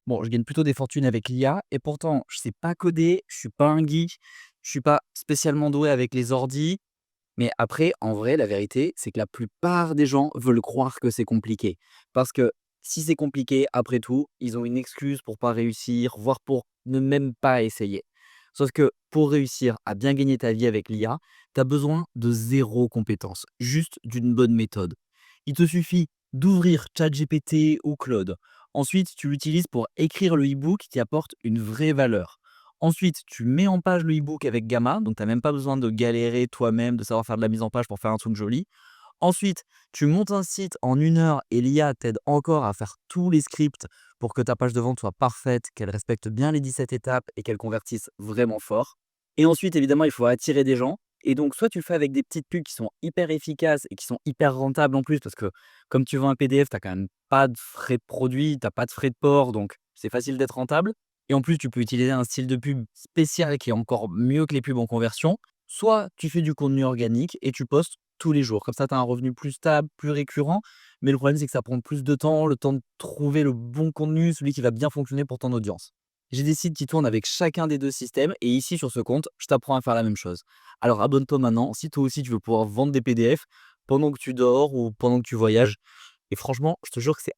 Bon, je gagne plutôt des fortunes avec l'IA et pourtant je sais pas coder, je suis pas un geek, je suis pas spécialement doué avec les ordis. Mais après, en vrai, la vérité, c'est que la plupart des gens veulent croire que c'est compliqué. Parce que si c'est compliqué, après tout, ils ont une excuse pour pas réussir, voire pour ne même pas essayer. Sauf que pour réussir à bien gagner ta vie avec l'IA, tu as besoin de zéro compétence, juste d'une bonne méthode. Il te suffit d'ouvrir ChatGPT ou Claude. Ensuite, tu l'utilises pour écrire le e-book qui apporte une vraie valeur. Ensuite, tu mets en page le e-book avec Gamma, donc tu as même pas besoin de galérer toi-même, de savoir faire de la mise en page pour faire un truc joli. Ensuite, tu montes un site en 1 heure et l'IA t'aide encore à faire tous les scripts pour que ta page de vente soit parfaite, qu'elle respecte bien les 17 étapes et qu'elle convertisse vraiment fort. Et ensuite, évidemment, il faut attirer des gens. Et donc, soit tu le fais avec des petites pubs qui sont hyper efficaces et qui sont hyper rentables en plus, parce que comme tu vends un PDF, tu n'as quand même pas de frais de produit, tu n'as pas de frais de port, donc c'est facile d'être rentable. Et en plus, tu peux utiliser un style de pub spécial qui est encore mieux que les pubs en conversion. Soit tu fais du contenu organique et tu postes tous les jours. Comme ça, tu as un revenu plus stable, plus récurrent. Mais le problème, c'est que ça prend plus de temps, le temps de trouver le bon contenu, celui qui va bien fonctionner pour ton audience. J'ai des sites qui tournent avec chacun des deux systèmes et ici, sur ce compte, je t'apprends à faire la même chose. Alors abonne-toi maintenant si toi aussi tu veux pouvoir vendre des PDF pendant que tu dors ou pendant que tu voyages. Et franchement, je te jure que c'est